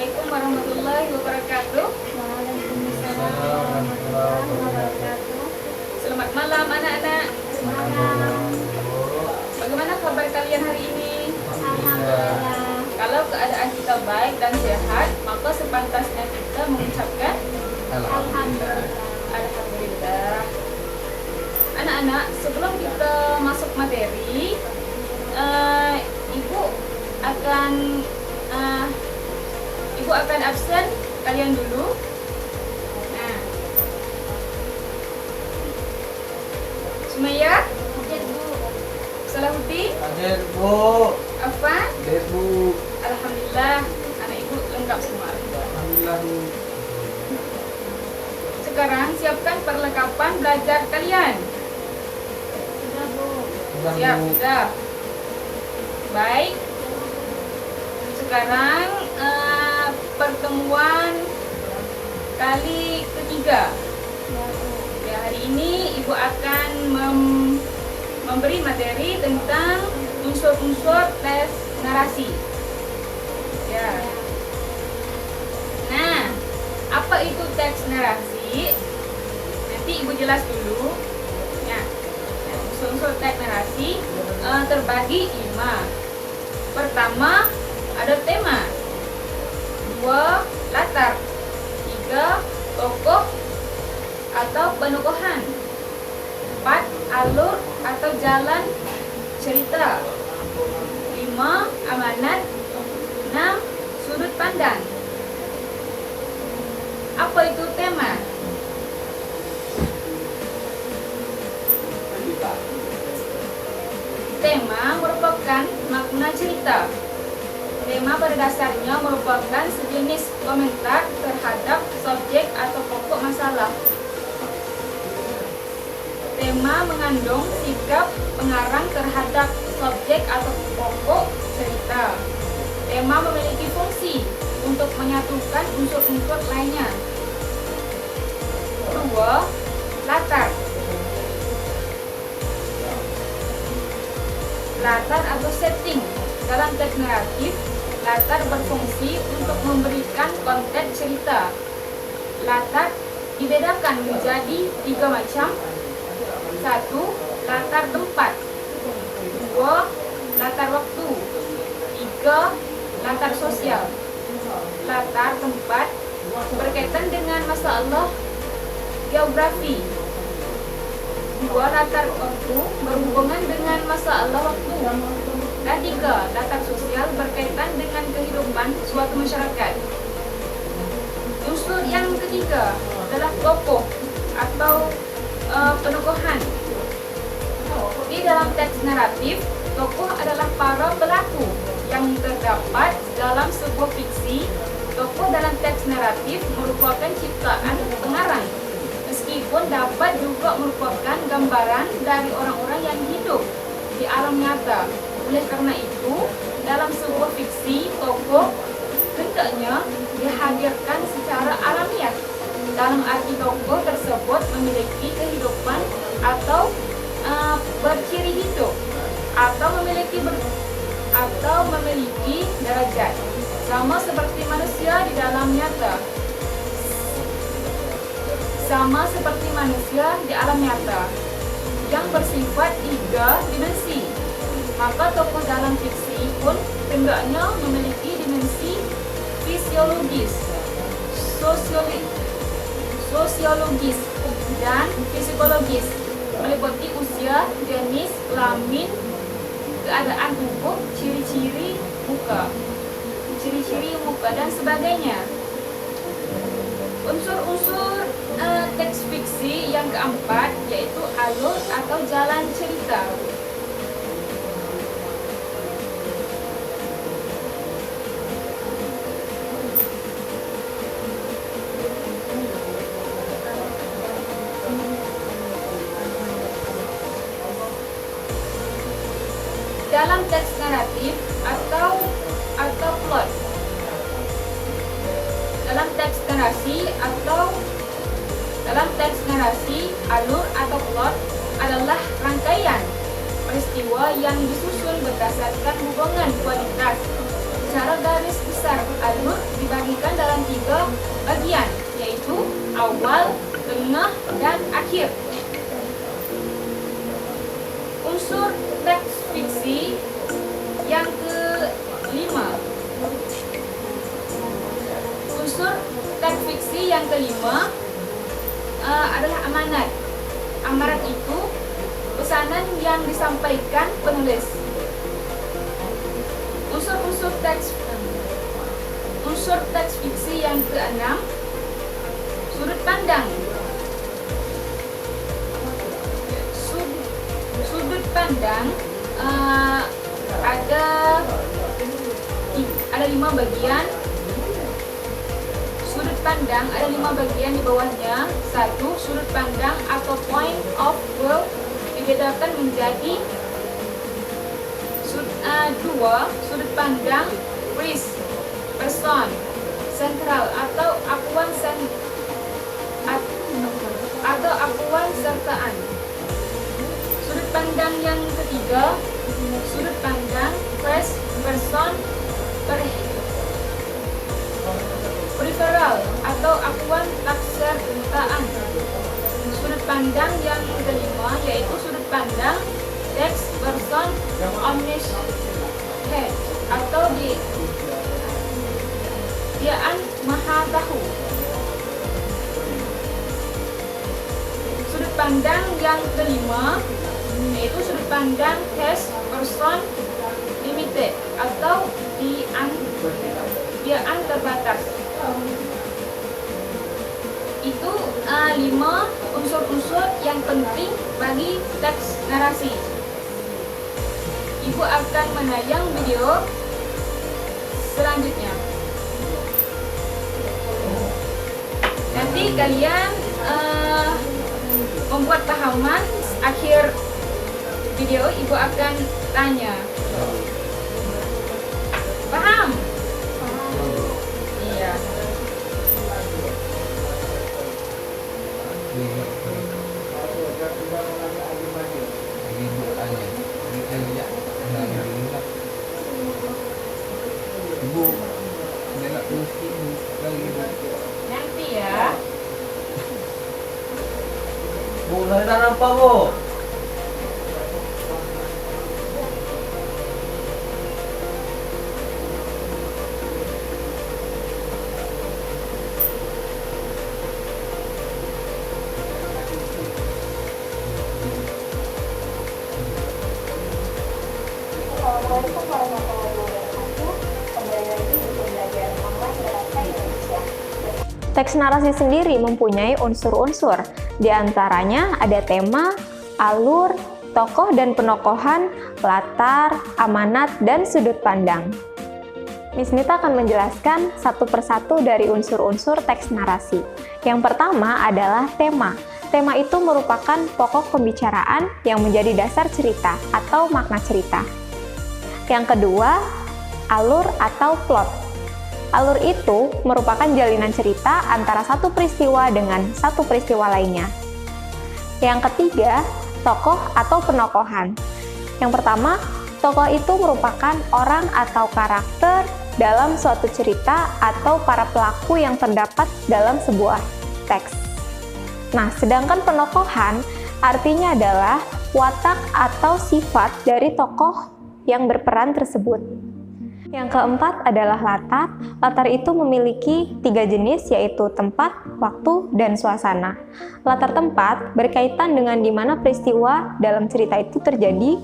Assalamualaikum warahmatullahi wabarakatuh. Waalaikumsalam warahmatullahi wabarakatuh. Selamat malam anak-anak. Malam. Bagaimana kabar kalian hari ini? Alhamdulillah. Kalau keadaan kita baik dan sehat, maka sepantasnya kita mengucapkan Alhamdulillah. Alhamdulillah. Anak-anak, sebelum kita masuk materi, Ibu akan absen kalian dulu. Nah, Sumaya, Hadir Bu. Salahuddin, Hadir Bu. Afan. Hadir Bu. Alhamdulillah, anak ibu lengkap semua. Alhamdulillah Bu. Sekarang siapkan perlengkapan belajar kalian. Sudah Bu. Sudah Siap, Bu. sudah. Baik. Sekarang pertemuan kali ketiga. Ya Bu. Ya, hari ini Ibu akan memberi materi tentang unsur-unsur tes narasi. Ya. Nah, apa itu teks narasi? Nanti Ibu jelas dulu. Ya. Nah, unsur-unsur teks narasi terbagi 5. Pertama, ada tema. 2, latar. 3, tokoh atau penokohan. 4, alur atau jalan cerita. 5, amanat. 6, sudut pandang. Apa itu tema? Tema merupakan makna cerita. Tema pada dasarnya merupakan sejenis komentar terhadap subjek atau pokok masalah. Tema mengandung sikap pengarang terhadap subjek atau pokok cerita. Tema memiliki fungsi untuk menyatukan unsur-unsur lainnya. 2, latar. Latar atau setting. Dalam teks naratif, latar berfungsi untuk memberikan konteks cerita. Latar dibedakan menjadi 3 macam. 1, latar tempat. 2, latar waktu. 3, latar sosial. Latar tempat berkaitan dengan masalah geografi. 2, latar waktu berhubungan dengan masalah waktu. Dan 3, latar sosial berkaitan dengan kehidupan suatu masyarakat. Unsur yang ketiga adalah tokoh atau penokohan. Di dalam teks naratif, tokoh adalah para pelaku yang terdapat dalam sebuah fiksi. Tokoh dalam teks naratif merupakan ciptaan pengarang, meskipun dapat juga merupakan gambaran dari orang-orang yang hidup di alam nyata. Oleh karena itu, dalam sebuah fiksi, tokoh hendaknya dihadirkan secara alamiah. Dalam arti tokoh tersebut memiliki kehidupan atau berciri hidup atau memiliki derajat sama seperti manusia di dalam nyata. Sama seperti manusia di alam nyata yang bersifat 3 dimensi. Maka tokoh dalam fiksi pun hendaknya memiliki dimensi fisiologis, sosiologis, dan psikologis, meliputi usia, jenis, kelamin, keadaan tubuh, ciri-ciri muka, dan sebagainya. Unsur-unsur teks fiksi yang keempat yaitu alur atau jalan cerita. Dalam teks naratif atau plot. Dalam teks narasi, alur atau plot adalah rangkaian peristiwa yang disusun berdasarkan hubungan kualitas Secara garis besar, alur dibagikan dalam 3 bagian, yaitu awal, tengah, dan akhir. Unsur teks fiksi yang kelima. Unsur teks fiksi yang kelima adalah amanat. Amanat itu pesanan yang disampaikan penulis. Unsur teks fiksi yang keenam, sudut pandang. Sudut pandang ada 5 bagian. Sudut pandang ada 5 bagian di bawahnya. 1. Sudut pandang atau point of view dibedakan menjadi 2. Sudut pandang first person, sentral atau akuan sertaan. Sudut pandang yang ketiga, sudut pandang first person peripheral atau akuan sertaan. Sudut pandang yang kelima yaitu sudut pandang next person omniscient atau diaan maha tahu. Sudut pandang yang kelima yaitu sudut pandang first person limited atau diaan terbatas. Itu 5 unsur-unsur yang penting bagi teks narasi. Ibu akan menayang video selanjutnya. Nanti kalian membuat pahaman. Akhir video ibu akan tanya, paham? Iya. Nanti ya. Bu, nakita nampak bu. Assalamualaikum warahmatullahi wabarakatuh. Kembali lagi di pembelajaran online Bahasa Indonesia. Teks narasi sendiri mempunyai unsur-unsur. Di antaranya ada tema, alur, tokoh dan penokohan, latar, amanat, dan sudut pandang. Miss Nita akan menjelaskan satu persatu dari unsur-unsur teks narasi. Yang pertama adalah tema. Tema itu merupakan pokok pembicaraan yang menjadi dasar cerita atau makna cerita. Yang kedua, alur atau plot. Alur itu merupakan jalinan cerita antara satu peristiwa dengan satu peristiwa lainnya. Yang ketiga, tokoh atau penokohan. Yang pertama, tokoh itu merupakan orang atau karakter dalam suatu cerita atau para pelaku yang terdapat dalam sebuah teks. Nah, sedangkan penokohan artinya adalah watak atau sifat dari tokoh yang berperan tersebut. Yang keempat adalah latar. Latar itu memiliki 3 jenis, yaitu tempat, waktu, dan suasana. Latar tempat berkaitan dengan di mana peristiwa dalam cerita itu terjadi.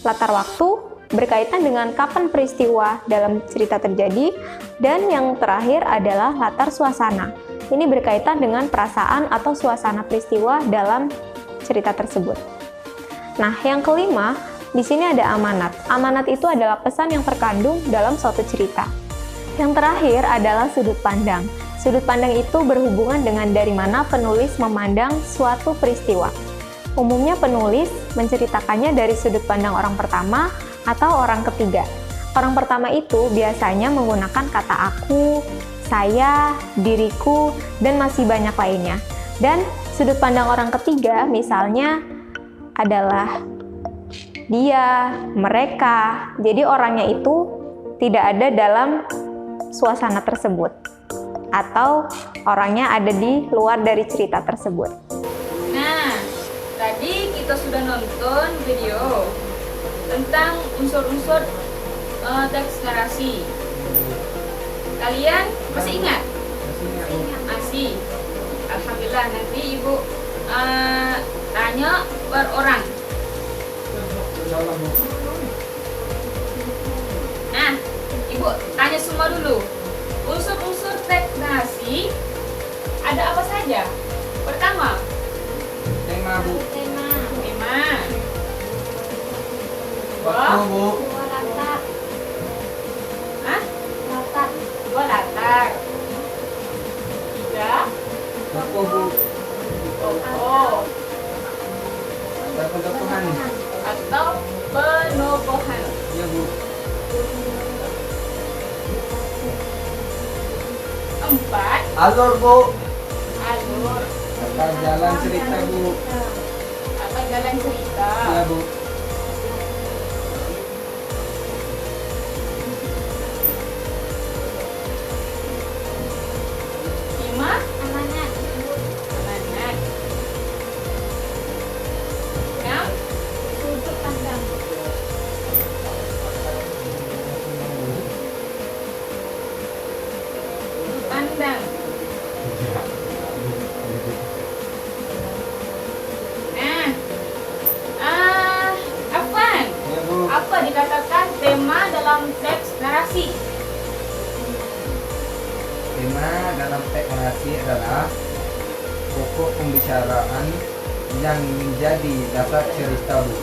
Latar waktu berkaitan dengan kapan peristiwa dalam cerita terjadi. Dan yang terakhir adalah latar suasana. Ini berkaitan dengan perasaan atau suasana peristiwa dalam cerita tersebut. Nah, yang kelima, di sini ada amanat. Amanat itu adalah pesan yang terkandung dalam suatu cerita. Yang terakhir adalah sudut pandang. Sudut pandang itu berhubungan dengan dari mana penulis memandang suatu peristiwa. Umumnya penulis menceritakannya dari sudut pandang orang pertama atau orang ketiga. Orang pertama itu biasanya menggunakan kata aku, saya, diriku, dan masih banyak lainnya. Dan sudut pandang orang ketiga misalnya adalah dia, mereka. Jadi orangnya itu tidak ada dalam suasana tersebut atau orangnya ada di luar dari cerita tersebut. Nah, tadi kita sudah nonton video tentang unsur-unsur teks narasi. Kalian masih ingat? Masih. Alhamdulillah, nanti Ibu tanya per orang. Nah, Ibu tanya semua dulu. Unsur-unsur teks narasi ada apa saja? Pertama, Tema Bu. tema. Waktu Bu. Hah? Dua latar. Tiga, Tokoh Bu. tokoh Tokoh-tokohan. atau penokohan. Iya Bu. Empat, Alur Bu. alur Atau jalan cerita Bu. atau jalan cerita. Iya Bu. Lima, amanat. Enam, sudut pandang. Sudut pandang. Nah, Afwan, Iya Bu. apa dikatakan tema dalam teks narasi? Tema dalam teks narasi adalah pokok pembicaraan yang menjadi dasar cerita Bu.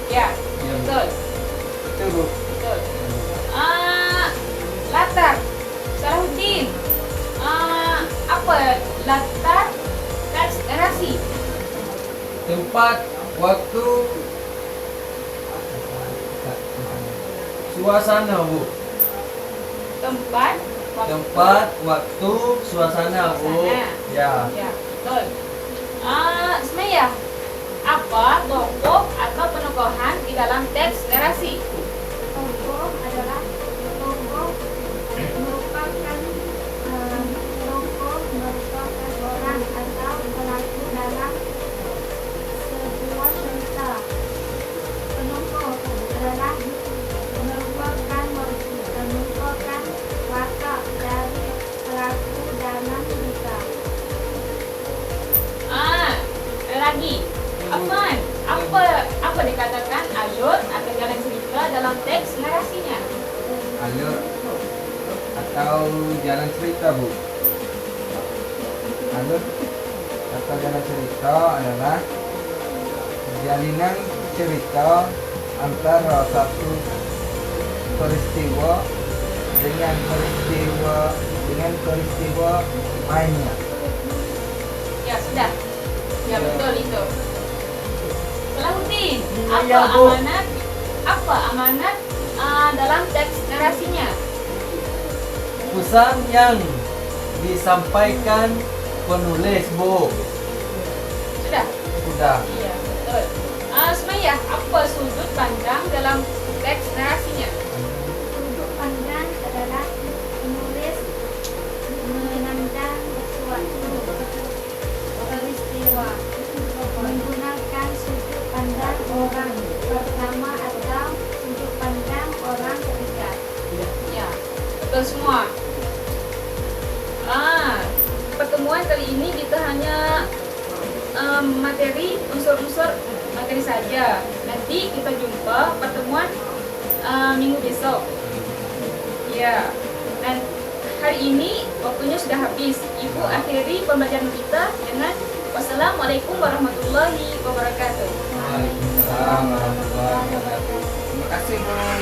Ya, Iya Bu. betul, Itu Bu. betul. Latar, Salahuddin. Apa latar teks narasi? Tempat, waktu, suasana Bu. Tempat, waktu, Tempat, waktu, suasana Bu. Suasana. Ya. Ya, betul. Semayah, apa tokoh atau penokohan di dalam teks narasi? Tokoh adalah tokoh merupakan orang atau pelaku dalam sebuah cerita. Penokoh adalah merupakan watak dari pelaku dalam cerita. Lagi, Afwan, apa dikatakan alur atau jalan cerita dalam teks narasinya? Alur atau jalan cerita Bu. Alur atau jalan cerita adalah jalinan cerita antara satu peristiwa dengan peristiwa lainnya. Ya sudah, ya betul itu. Salahuddin, Iya, Bu. apa amanat dalam teks narasinya? Pesan yang disampaikan penulis Bu. Sudah. Sudah. Iya, betul. Sumayah, apa sudut pandang dalam teks narasinya? Sudut pandang adalah penulis memandang sesuatu peristiwa menggunakan sudut pandang orang pertama atau sudut pandang orang ketiga. Ya, betul semua. Pertemuan kali ini kita hanya materi unsur-unsur materi saja. Nanti kita jumpa pertemuan minggu besok. Ya, dan hari ini waktunya sudah habis. Ibu akhiri pembelajaran kita dengan wassalamualaikum warahmatullahi wabarakatuh. Waalaikumsalam warahmatullahi wabarakatuh. Terima kasih Bu.